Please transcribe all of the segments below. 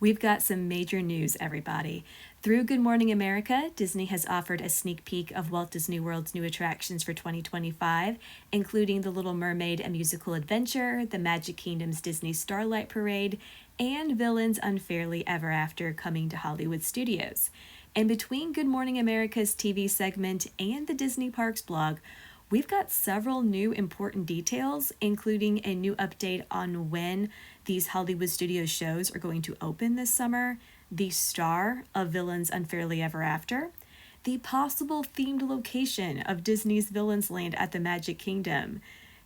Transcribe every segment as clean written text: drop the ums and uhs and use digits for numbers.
We've got some major news, everybody. Through Good Morning America, Disney has offered a sneak peek of Walt Disney World's new attractions for 2025, including The Little Mermaid, a musical adventure, the Magic Kingdom's Disney Starlight Parade, and Villains Unfairly Ever After coming to Hollywood studios. And between Good Morning America's TV segment and the Disney Parks blog, we've got several new important details, including a new update on when these Hollywood Studios shows are going to open this summer, the star of Villains Unfairly Ever After, the possible themed location of Disney's Villains Land at the Magic Kingdom,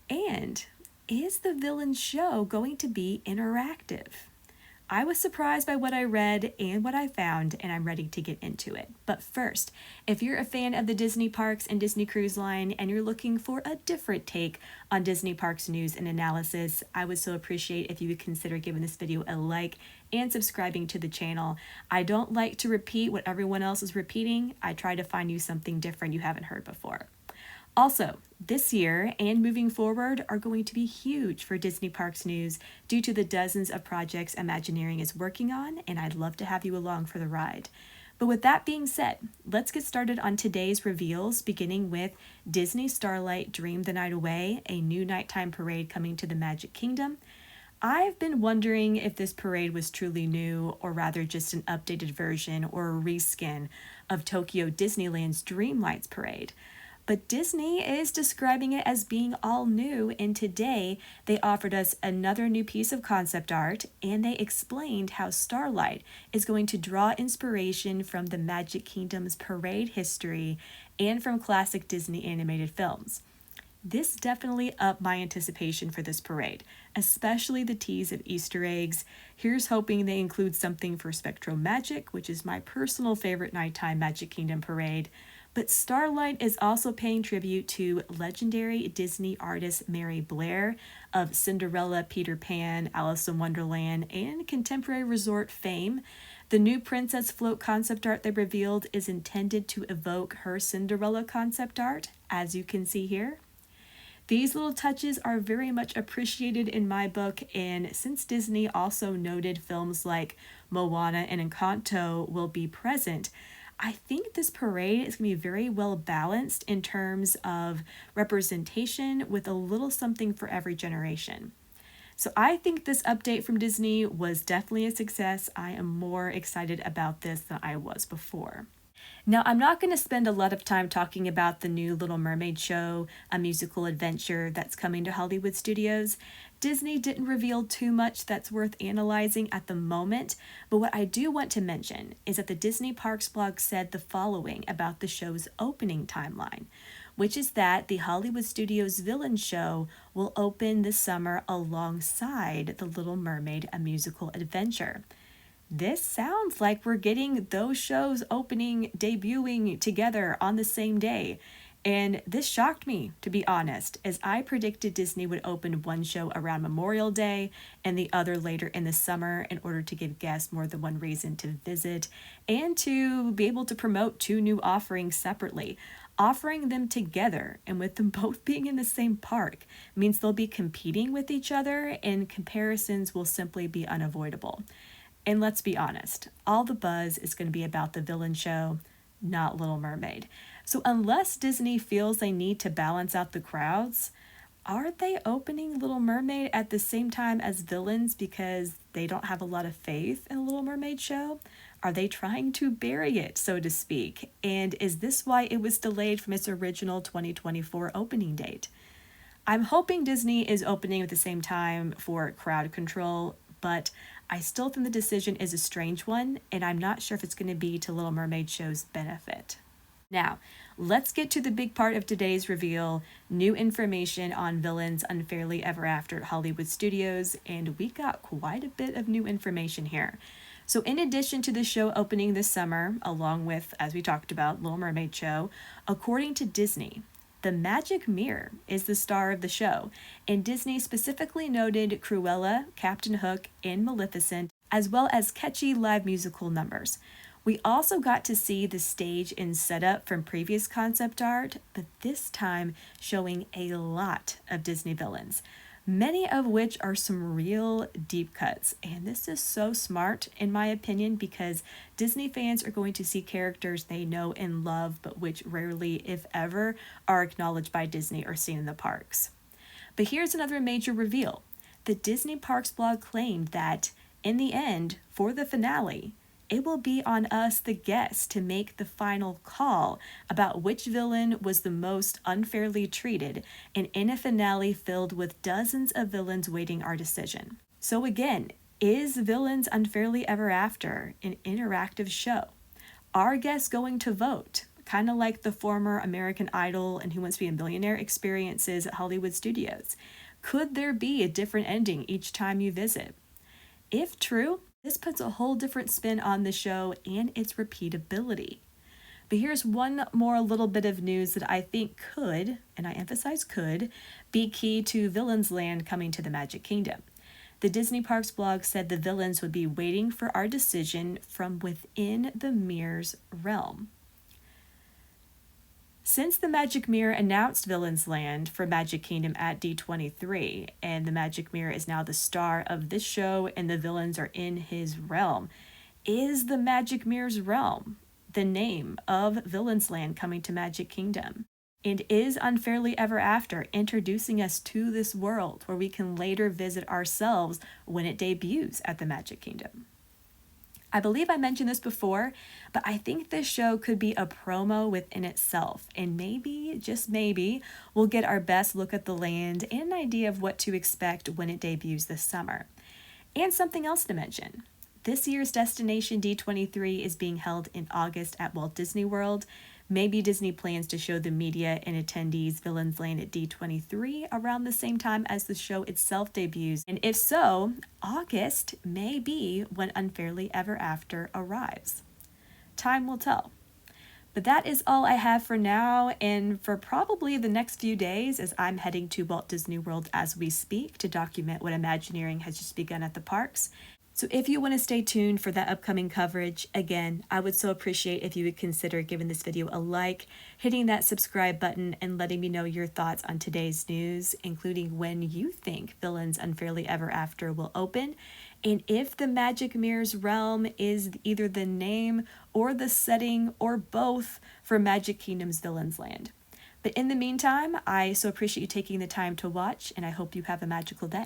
and is the Villains show going to be interactive? I was surprised by what I read and what I found, and I'm ready to get into it. But first, if you're a fan of the Disney Parks and Disney Cruise Line and you're looking for a different take on Disney Parks news and analysis, I would so appreciate if you would consider giving this video a like and subscribing to the channel. I don't like to repeat what everyone else is repeating. I try to find you something different you haven't heard before. Also, this year and moving forward are going to be huge for Disney Parks news due to the dozens of projects Imagineering is working on, and I'd love to have you along for the ride. But with that being said, let's get started on today's reveals, beginning with Disney Starlight Dream the Night Away, a new nighttime parade coming to the Magic Kingdom. I've been wondering if this parade was truly new, or rather just an updated version or a reskin of Tokyo Disneyland's Dreamlights Parade. But Disney is describing it as being all new, and today they offered us another new piece of concept art, and they explained how Starlight is going to draw inspiration from the Magic Kingdom's parade history and from classic Disney animated films. This definitely upped my anticipation for this parade, especially the tease of Easter eggs. Here's hoping they include something for Spectro Magic, which is my personal favorite nighttime Magic Kingdom parade. But Starlight is also paying tribute to legendary Disney artist Mary Blair of Cinderella, Peter Pan, Alice in Wonderland, and contemporary resort fame. The new Princess Float concept art they revealed is intended to evoke her Cinderella concept art, as you can see here. These little touches are very much appreciated in my book, and since Disney also noted films like Moana and Encanto will be present, I think this parade is going to be very well balanced in terms of representation with a little something for every generation. So I think this update from Disney was definitely a success. I am more excited about this than I was before. Now, I'm not going to spend a lot of time talking about the new Little Mermaid show, a musical adventure that's coming to Hollywood studios. Disney didn't reveal too much that's worth analyzing at the moment, but what I do want to mention is that the Disney Parks blog said the following about the show's opening timeline, which is that the Hollywood Studios Villain show will open this summer alongside The Little Mermaid, a musical adventure. This sounds like we're getting those shows debuting together on the same day. And this shocked me, to be honest, as I predicted Disney would open one show around Memorial Day and the other later in the summer in order to give guests more than one reason to visit and to be able to promote two new offerings separately. Offering them together and with them both being in the same park means they'll be competing with each other, and comparisons will simply be unavoidable. And let's be honest, all the buzz is going to be about the Villain show, not Little Mermaid. So unless Disney feels they need to balance out the crowds, are they opening Little Mermaid at the same time as Villains because they don't have a lot of faith in a Little Mermaid show? Are they trying to bury it, so to speak? And is this why it was delayed from its original 2024 opening date? I'm hoping Disney is opening at the same time for crowd control, but I still think the decision is a strange one, and I'm not sure if it's going to be to Little Mermaid show's benefit. Now, let's get to the big part of today's reveal, new information on Villains Unfairly Ever After at Hollywood Studios, and we got quite a bit of new information here. So in addition to the show opening this summer, along with, as we talked about, Little Mermaid show, according to Disney, the Magic Mirror is the star of the show, and Disney specifically noted Cruella, Captain Hook, and Maleficent, as well as catchy live musical numbers. We also got to see the stage and setup from previous concept art, but this time showing a lot of Disney villains. many of which are some real deep cuts. And this is so smart, in my opinion, because Disney fans are going to see characters they know and love, but which rarely, if ever, are acknowledged by Disney or seen in the parks. But here's another major reveal. The Disney Parks blog claimed that, in the end, for the finale, it will be on us, the guests, to make the final call about which villain was the most unfairly treated, and in a finale filled with dozens of villains waiting our decision. So again, is Villains Unfairly Ever After an interactive show? Are guests going to vote? Kind of like the former American Idol and Who Wants to Be a Millionaire experiences at Hollywood studios. Could there be a different ending each time you visit? If true, this puts a whole different spin on the show and its repeatability. But here's one more little bit of news that I think could, and I emphasize could, be key to Villains Land coming to the Magic Kingdom. The Disney Parks blog said the villains would be waiting for our decision from within the mirror's realm. Since the Magic Mirror announced Villains Land for Magic Kingdom at D23, and the Magic Mirror is now the star of this show and the villains are in his realm, is the Magic Mirror's realm the name of Villains Land coming to Magic Kingdom? And is Unfairly Ever After introducing us to this world where we can later visit ourselves when it debuts at the Magic Kingdom? I believe I mentioned this before, but I think this show could be a promo within itself, and maybe, just maybe, we'll get our best look at the land and an idea of what to expect when it debuts this summer. And something else to mention. This year's Destination D23 is being held in August at Walt Disney World. Maybe Disney plans to show the media and attendees Villains Land at D23 around the same time as the show itself debuts. And if so, August may be when Unfairly Ever After arrives. Time will tell. But that is all I have for now, and for probably the next few days, as I'm heading to Walt Disney World as we speak to document what Imagineering has just begun at the parks. So if you want to stay tuned for that upcoming coverage, again, I would so appreciate if you would consider giving this video a like, hitting that subscribe button, and letting me know your thoughts on today's news, including when you think Villains Unfairly Ever After will open, and if the Magic Mirror's realm is either the name or the setting or both for Magic Kingdom's Villains Land. But in the meantime, I so appreciate you taking the time to watch, and I hope you have a magical day.